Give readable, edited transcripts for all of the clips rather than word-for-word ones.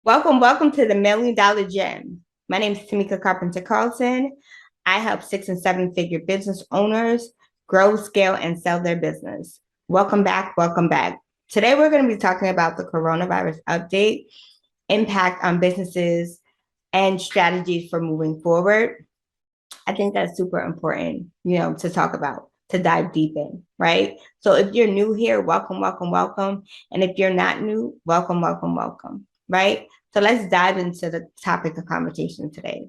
Welcome to the Million Dollar Gym. My name is Temycka Carpenter Carlson. I help 6 and 7 figure business owners grow, scale, and sell their business. Welcome back. Welcome back. Today, we're going to be talking about the coronavirus update, impact on businesses, and strategies for moving forward. I think that's super important, to talk about, to dive deep in, right? So if you're new here, welcome, welcome, welcome. And if you're not new, welcome, welcome, welcome, right? So let's dive into the topic of conversation today.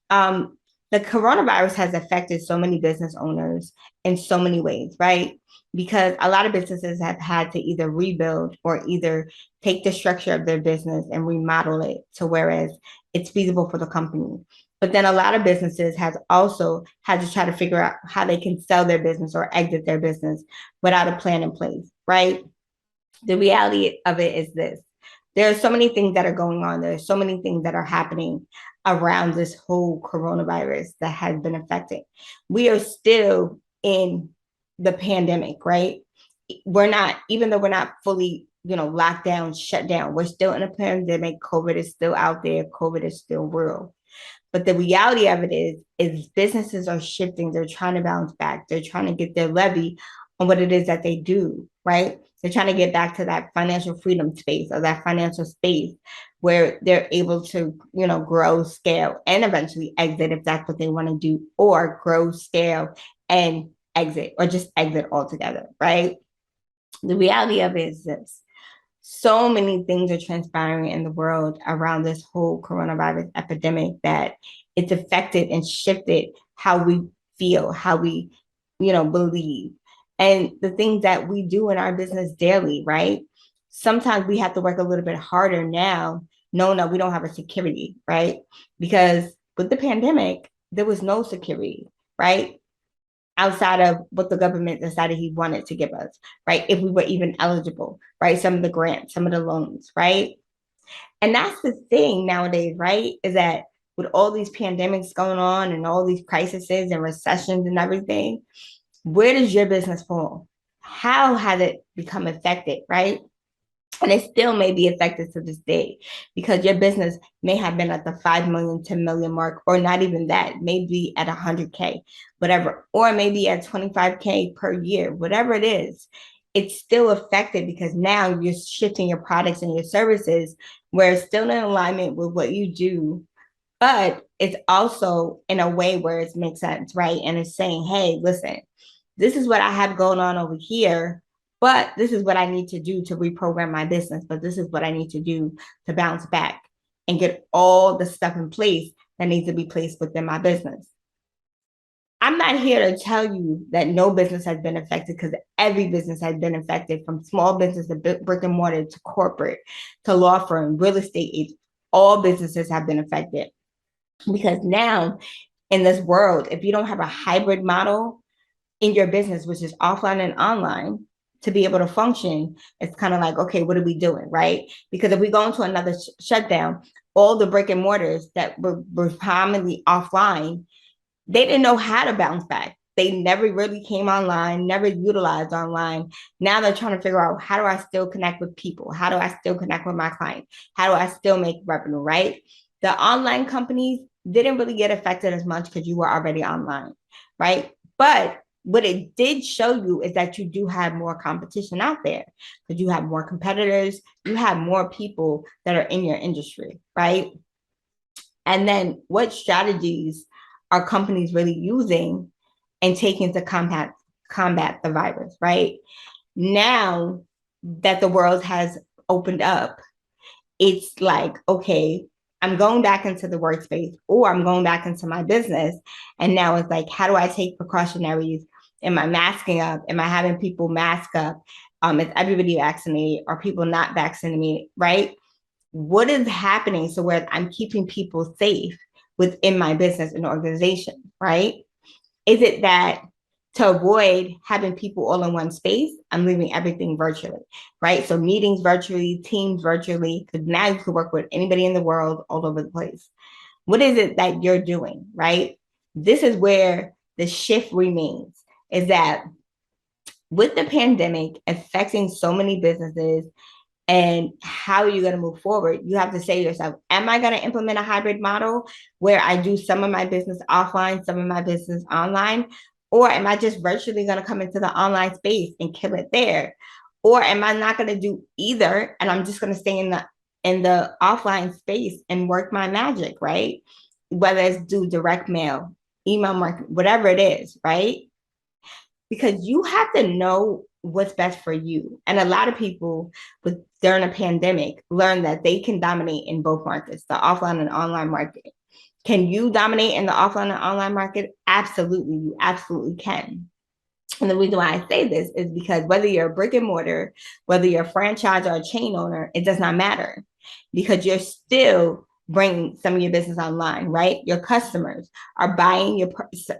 Um, the coronavirus has affected so many business owners in so many ways, right? Because a lot of businesses have had to either rebuild or either take the structure of their business and remodel it to whereas it's feasible for the company. But then a lot of businesses has also had to try to figure out how they can sell their business or exit their business without a plan in place, right? The reality of it is this. There are so many things that are going on. There are so many things that are happening around this whole coronavirus that has been affecting. We are still in the pandemic, right? We're not, even though we're not fully, locked down, shut down, we're still in a pandemic. COVID is still out there. COVID is still real. But the reality of it is businesses are shifting. They're trying to bounce back. They're trying to get their levy on what it is that they do, right? They're trying to get back to that financial freedom space or that financial space where they're able to, grow, scale, and eventually exit if that's what they want to do, or grow, scale, and exit, or just exit altogether, right? The reality of it is this. So many things are transpiring in the world around this whole coronavirus epidemic that it's affected and shifted how we feel, how we, believe, and the things that we do in our business daily, right? Sometimes we have to work a little bit harder now, knowing that we don't have a security, right? Because with the pandemic, there was no security, right? Outside of what the government decided he wanted to give us, right? If we were even eligible, right? Some of the grants, some of the loans, right? And that's the thing nowadays, right? Is that with all these pandemics going on and all these crises and recessions and everything, where does your business fall? How has it become affected, right? And it still may be affected to this day because your business may have been at the 5 million, 10 million mark, or not even that, maybe at 100K, whatever, or maybe at 25K per year, whatever it is, it's still affected because now you're shifting your products and your services where it's still in alignment with what you do, but it's also in a way where it makes sense, right? And it's saying, hey, listen, this is what I have going on over here, but this is what I need to do to reprogram my business. But this is what I need to do to bounce back and get all the stuff in place that needs to be placed within my business. I'm not here to tell you that no business has been affected because every business has been affected, from small business to brick and mortar to corporate to law firm, real estate agents. All businesses have been affected because now in this world, if you don't have a hybrid model in your business, which is offline and online, to be able to function, it's kind of like, okay, what are we doing, right? Because if we go into another shutdown, all the brick and mortars that were commonly offline, they didn't know how to bounce back. They never really came online, never utilized online. Now they're trying to figure out, how do I still connect with people? How do I still connect with my clients? How do I still make revenue, right? The online companies didn't really get affected as much because you were already online, right? But what it did show you is that you do have more competition out there because you have more competitors, you have more people that are in your industry, right? And then what strategies are companies really using and taking to combat the virus, right? Now that the world has opened up, it's like, okay, I'm going back into the workspace or I'm going back into my business. And now it's like, how do I take precautionaries? Am I masking up? Am I having people mask up? Is everybody vaccinated? Are people not vaccinated? Right? What is happening so where I'm keeping people safe within my business and organization, right? Is it that to avoid having people all in one space, I'm leaving everything virtually, right? So meetings virtually, teams virtually, because now you can work with anybody in the world all over the place. What is it that you're doing, right? This is where the shift remains, is that with the pandemic affecting so many businesses, and how are you going to move forward? You have to say to yourself, am I going to implement a hybrid model where I do some of my business offline, some of my business online? Or am I just virtually going to come into the online space and kill it there? Or am I not going to do either? And I'm just going to stay in the offline space and work my magic, right? Whether it's do direct mail, email marketing, whatever it is, right? Because you have to know what's best for you. And a lot of people with during a pandemic learn that they can dominate in both markets, the offline and online market. Can you dominate in the offline and online market? Absolutely, you absolutely can. And the reason why I say this is because whether you're a brick and mortar, whether you're a franchise or a chain owner, it does not matter because you're still bringing some of your business online, right? Your customers are buying your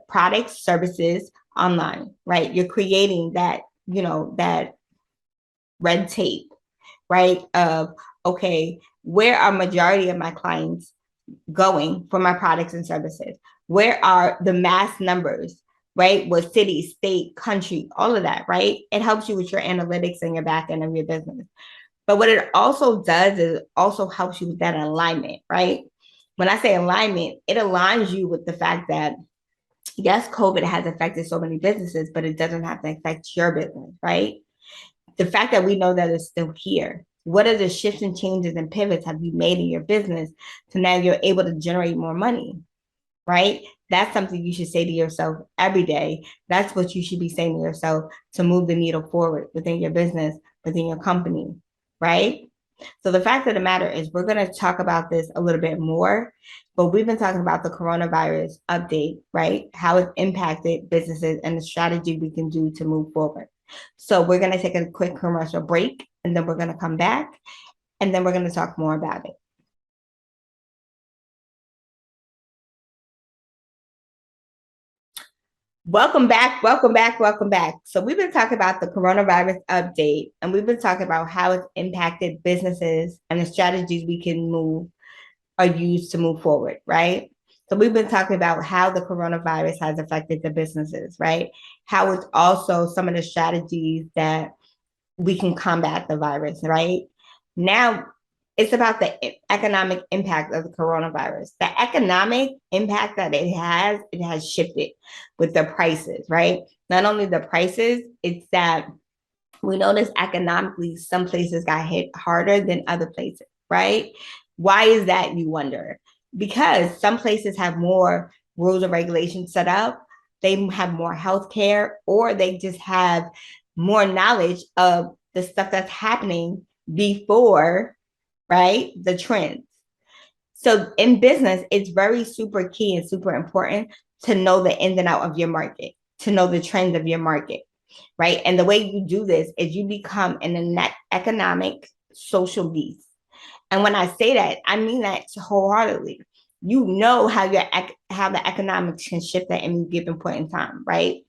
products, services online, right? You're creating that, that red tape, right? Of, okay, where are majority of my clients going for my products and services? Where are the mass numbers, right? What city, state, country, all of that, right? It helps you with your analytics and your back end of your business. But what it also does is it also helps you with that alignment, right? When I say alignment, it aligns you with the fact that, yes, COVID has affected so many businesses, but it doesn't have to affect your business, right? The fact that we know that it's still here. What are the shifts and changes and pivots have you made in your business so now you're able to generate more money, right? That's something you should say to yourself every day. That's what you should be saying to yourself to move the needle forward within your business, within your company, right? So the fact of the matter is we're going to talk about this a little bit more, but we've been talking about the coronavirus update, right? How it's impacted businesses and the strategy we can do to move forward. So we're going to take a quick commercial break and then we're going to come back and then we're going to talk more about it. Welcome back, welcome back, welcome back. So we've been talking about the coronavirus update and we've been talking about how it's impacted businesses and the strategies we can move or use to move forward, right? So we've been talking about how the coronavirus has affected the businesses, right? How it's also some of the strategies that we can combat the virus, right? Now it's about the economic impact of the coronavirus. The economic impact that it has shifted with the prices, right? Not only the prices, it's that we notice economically some places got hit harder than other places, right? Why is that, you wonder? Because some places have more rules and regulations set up, they have more healthcare, or they just have more knowledge of the stuff that's happening before, right? The trends. So in business, it's very super key and super important to know the ins and out of your market, to know the trends of your market, right? And the way you do this is you become an economic social beast. And when I say that, I mean that wholeheartedly. You know how the economics can shift at any given point in time, right?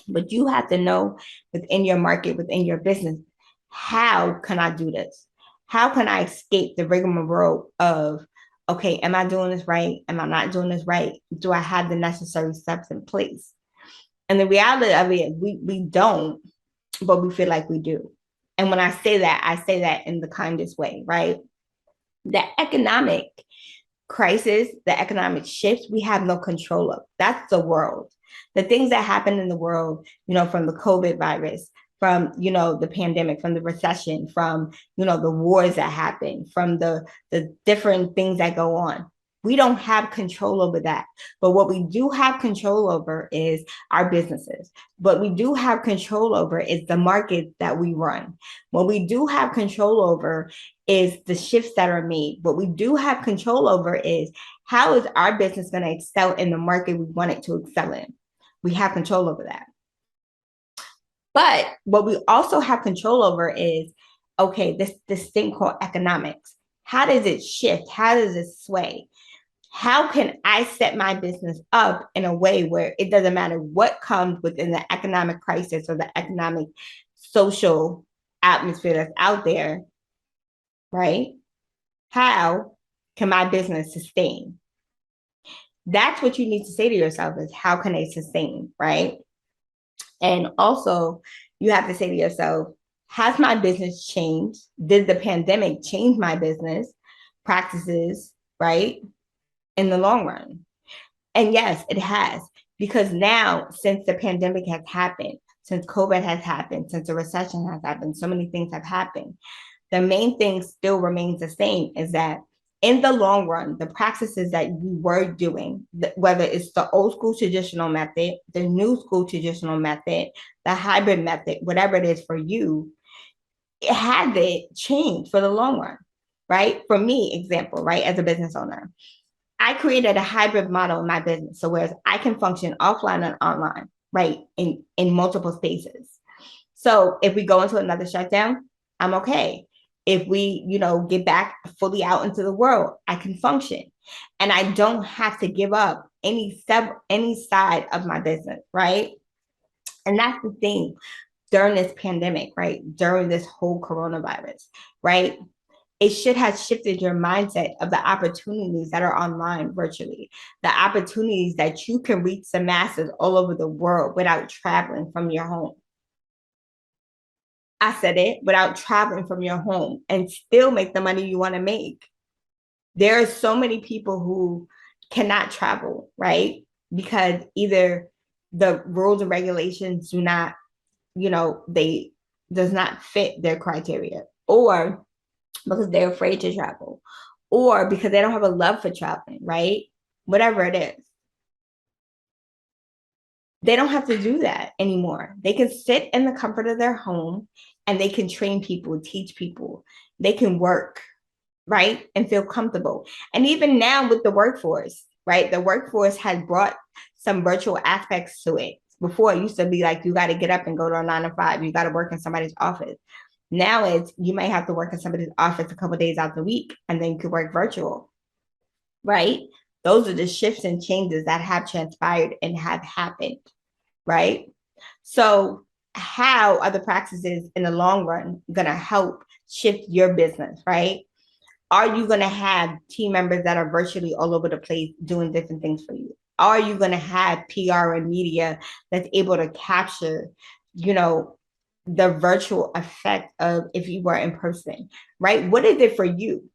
But you have to know within your market, within your business, how can I do this? How can I escape the rigmarole of, okay, am I doing this right? Am I not doing this right? Do I have the necessary steps in place? And the reality of it, we don't, but we feel like we do. And when I say that in the kindest way, right? The economic crisis, the economic shifts, we have no control of. That's the world. The things that happen in the world, from the COVID virus, from, the pandemic, from the recession, from, the wars that happen, from the different things that go on. We don't have control over that. But what we do have control over is our businesses. What we do have control over is the market that we run. What we do have control over is the shifts that are made. What we do have control over is how is our business going to excel in the market we want it to excel in. We have control over that. But what we also have control over is, okay, this thing called economics. How does it shift? How does it sway? How can I set my business up in a way where it doesn't matter what comes within the economic crisis or the economic social atmosphere that's out there, right? How can my business sustain? That's what you need to say to yourself is how can they sustain, right? And also you have to say to yourself, Has my business changed? Did the pandemic change my business practices, right? In the long run? And yes, it has, because now, since the pandemic has happened, since COVID has happened, since the recession has happened, so many things have happened. The main thing still remains the same, is that in the long run, the practices that you were doing, whether it's the old school traditional method, the new school traditional method, the hybrid method, whatever it is for you, it had to change for the long run, right? For me, example, right, as a business owner, I created a hybrid model in my business. So whereas I can function offline and online, right, in multiple spaces. So if we go into another shutdown, I'm okay. If we, get back fully out into the world, I can function. And I don't have to give up any side of my business, right? And that's the thing during this pandemic, right? During this whole coronavirus, right? It should have shifted your mindset of the opportunities that are online virtually, the opportunities that you can reach the masses all over the world without traveling from your home. I said it, without traveling from your home, and still make the money you want to make. There are so many people who cannot travel, right? Because either the rules and regulations do not, they does not fit their criteria, or because they're afraid to travel, or because they don't have a love for traveling, right? Whatever it is. They don't have to do that anymore. They can sit in the comfort of their home and they can train people, teach people. They can work, right? And feel comfortable. And even now with the workforce, right? The workforce has brought some virtual aspects to it. Before it used to be like, you got to get up and go to a 9 to 5. You got to work in somebody's office. Now it's, you might have to work in somebody's office a couple of days out the week, and then you could work virtual, right? Those are the shifts and changes that have transpired and have happened, right? So how are the practices in the long run going to help shift your business, right? Are you going to have team members that are virtually all over the place doing different things for you? Are you going to have PR and media that's able to capture, the virtual effect of if you were in person, right? What is it for you?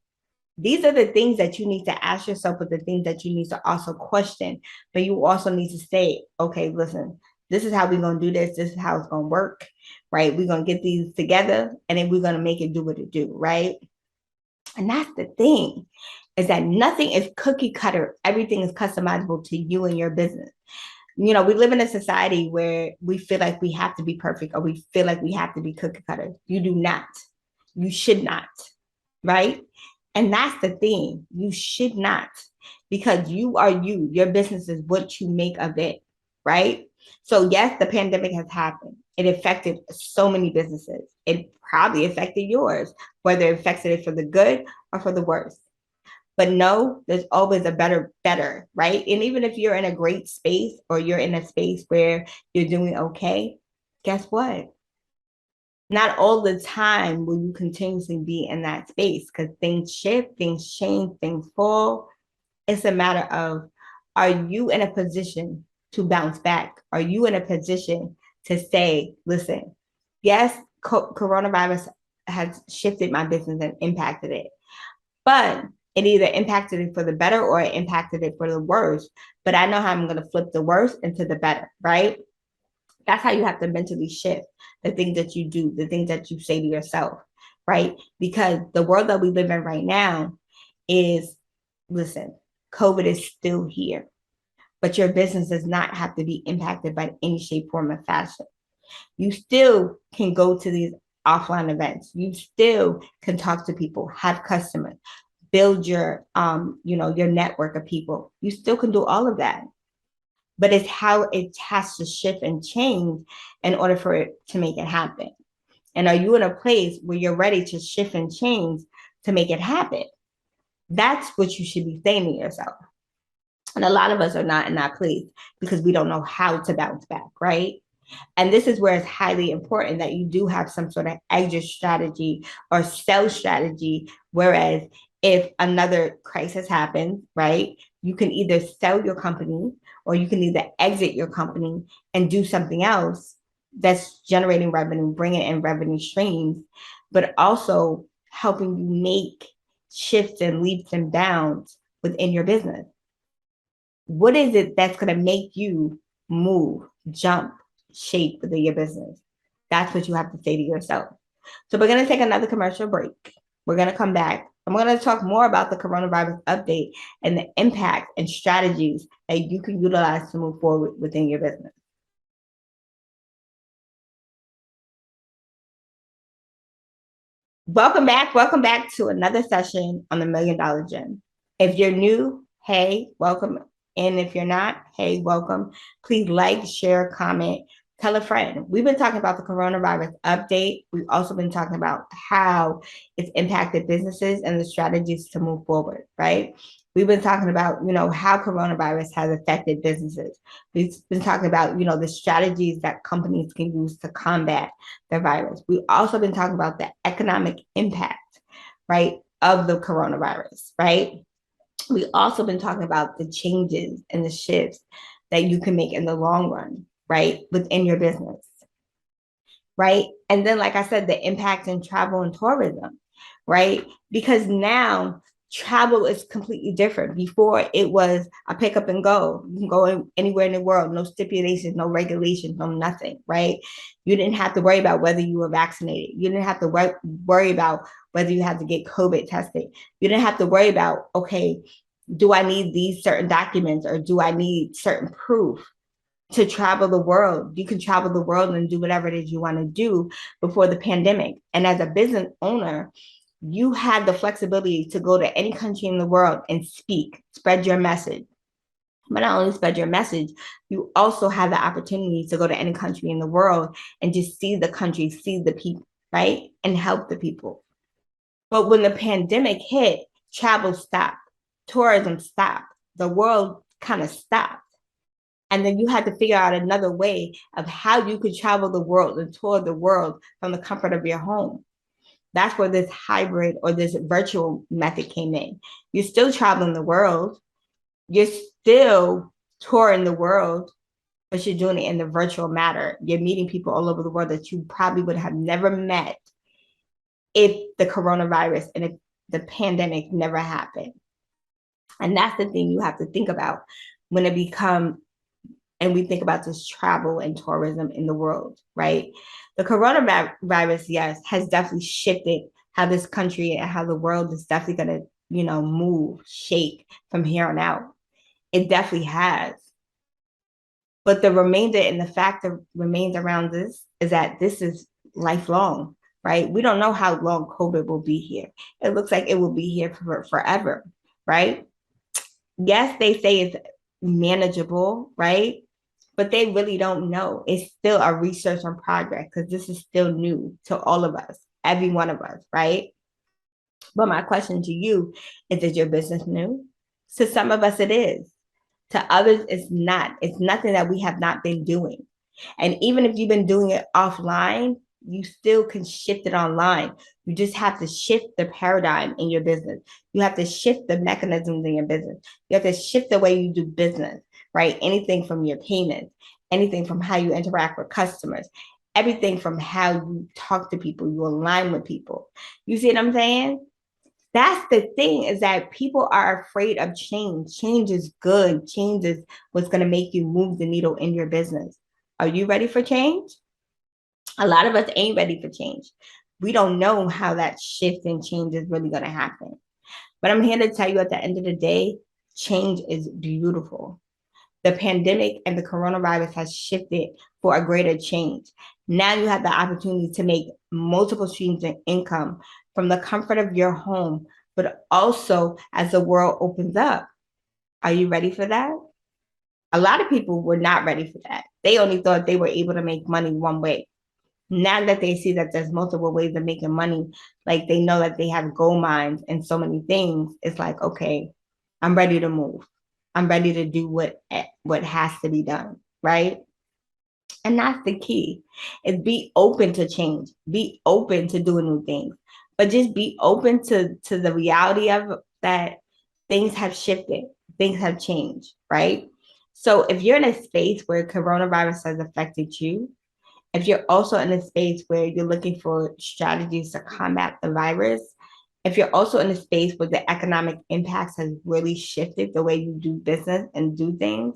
These are the things that you need to ask yourself, but the things that you need to also question. But you also need to say, okay, listen, this is how we're going to do this. This is how it's going to work, right? We're going to get these together, and then we're going to make it do what it do, right? And that's the thing, is that nothing is cookie cutter. Everything is customizable to you and your business. We live in a society where we feel like we have to be perfect, or we feel like we have to be cookie cutter. You do not. You should not, right? And that's the thing. You should not, because you are you. Your business is what you make of it, right? So yes, the pandemic has happened. It affected so many businesses. It probably affected yours, whether it affected it for the good or for the worse. But no, there's always a better, right? And even if you're in a great space, or you're in a space where you're doing okay, guess what? Not all the time will you continuously be in that space, because things shift, things change, things fall. It's a matter of, are you in a position to bounce back? Are you in a position to say, listen, yes, coronavirus has shifted my business and impacted it, but it either impacted it for the better or it impacted it for the worse. But I know how I'm going to flip the worst into the better, right? That's how you have to mentally shift the things that you do, the things that you say to yourself, right? Because the world that we live in right now is, listen, COVID is still here, but your business does not have to be impacted by any shape, form, or fashion. You still can go to these offline events. You still can talk to people, have customers, build your, your network of people. You still can do all of that, but it's how it has to shift and change in order for it to make it happen. And are you in a place where you're ready to shift and change to make it happen? That's what you should be saying to yourself. And a lot of us are not in that place because we don't know how to bounce back, right? And this is where it's highly important that you do have some sort of exit strategy or sell strategy. Whereas if another crisis happens, right, you can either sell your company, or you can either exit your company and do something else, that's generating revenue, bringing in revenue streams, but also helping you make shifts and leaps and bounds within your business. What is it that's going to make you move, jump, shape within your business? That's what you have to say to yourself. So we're going to take another commercial break. We're going to come back. I'm going to talk more about the coronavirus update and the impact and strategies that you can utilize to move forward within your business. Welcome back. Welcome back to another session on the Million Dollar Gym. If you're new, hey, welcome. And if you're not, hey, welcome. Please like, share, comment, tell a friend. We've been talking about the coronavirus update. We've also been talking about how it's impacted businesses and the strategies to move forward, right? We've been talking about, how coronavirus has affected businesses. We've been talking about, the strategies that companies can use to combat the virus. We've also been talking about the economic impact, right, of the coronavirus, right? We also been talking about the changes and the shifts that you can make in the long run, right, within your business, right? And then, like I said, the impact in travel and tourism, right? Because now travel is completely different. Before it was a pick up and go. You can go anywhere in the world, no stipulations, no regulations, no nothing, right? You didn't have to worry about whether you were vaccinated. You didn't have to worry about whether you had to get COVID tested. You didn't have to worry about, okay, do I need these certain documents or do I need certain proof to travel the world? You can travel the world and do whatever it is you want to do before the pandemic. And as a business owner, you had the flexibility to go to any country in the world and speak, spread your message. But not only spread your message, you also have the opportunity to go to any country in the world and just see the country, see the people, right? And help the people. But when the pandemic hit, travel stopped, tourism stopped, the world kind of stopped. And then you had to figure out another way of how you could travel the world and tour the world from the comfort of your home. That's where this hybrid or this virtual method came in. You're still traveling the world, you're still touring the world, but you're doing it in the virtual matter. You're meeting people all over the world that you probably would have never met if the coronavirus and if the pandemic never happened. And that's the thing you have to think about when it becomes, and we think about this travel and tourism in the world, right? The coronavirus, yes, has definitely shifted how this country and how the world is definitely going to, move, shape from here on out. It definitely has. But the remainder and the fact that remains around this is that this is lifelong, right? We don't know how long COVID will be here. It looks like it will be here for forever, right? Yes, they say it's manageable, right? But they really don't know. It's still a research in progress because this is still new to all of us, every one of us, right? But my question to you is your business new? To some of us, it is. To others, it's not. It's nothing that we have not been doing. And even if you've been doing it offline, you still can shift it online. You just have to shift the paradigm in your business. You have to shift the mechanisms in your business. You have to shift the way you do business, right? Anything from your payments, anything from how you interact with customers, everything from how you talk to people, you align with people. You see what I'm saying? That's the thing, is that people are afraid of change. Change is good. Change is what's going to make you move the needle in your business. Are you ready for change? A lot of us ain't ready for change. We don't know how that shift and change is really going to happen. But I'm here to tell you, at the end of the day, change is beautiful. The pandemic and the coronavirus has shifted for a greater change. Now you have the opportunity to make multiple streams of income from the comfort of your home, but also as the world opens up. Are you ready for that? A lot of people were not ready for that. They only thought they were able to make money one way. Now that they see that there's multiple ways of making money, like they know that they have gold mines and so many things, it's like, okay, I'm ready to move. I'm ready to do what has to be done, right? And that's the key, is be open to change, be open to doing new things, but just be open to the reality of that things have shifted, things have changed, right? So if you're in a space where coronavirus has affected you, If you're also in a space where you're looking for strategies to combat the virus, if you're also in a space where the economic impacts has really shifted the way you do business and do things,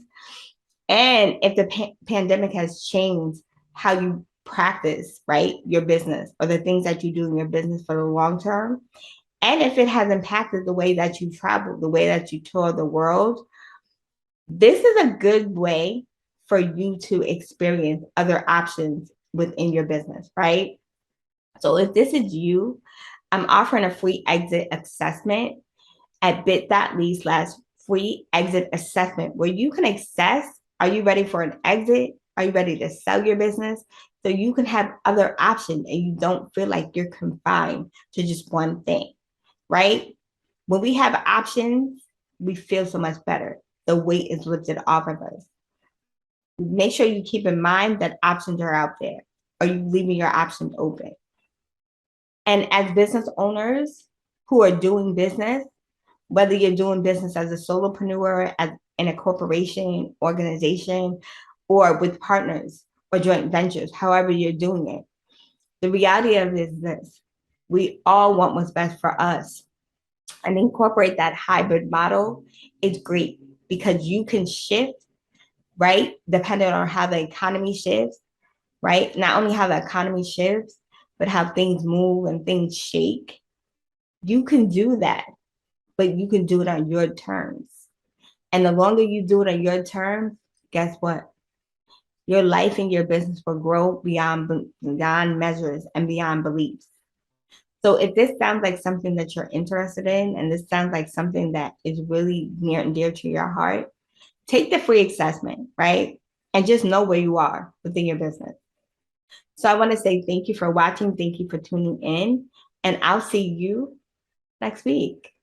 and if the pandemic has changed how you practice, right, your business or the things that you do in your business for the long term, and if it has impacted the way that you travel, the way that you tour the world, this is a good way for you to experience other options within your business, right? So if this is you, I'm offering a free exit assessment at bit.ly/free exit assessment where you can assess, are you ready for an exit? Are you ready to sell your business? So you can have other options and you don't feel like you're confined to just one thing, right? When we have options, we feel so much better. The weight is lifted off of us. Make sure you keep in mind that options are out there. Are you leaving your options open? And as business owners who are doing business, whether you're doing business as a solopreneur, as in a corporation, organization, or with partners or joint ventures, however you're doing it, the reality of it is this: we all want what's best for us. And incorporate that hybrid model is great because you can shift, right? Depending on how the economy shifts, right? Not only how the economy shifts, but how things move and things shake. You can do that, but you can do it on your terms. And the longer you do it on your terms, guess what? Your life and your business will grow beyond measures and beyond beliefs. So if this sounds like something that you're interested in, and this sounds like something that is really near and dear to your heart, take the free assessment, right? And just know where you are within your business. So I want to say thank you for watching. Thank you for tuning in. And I'll see you next week.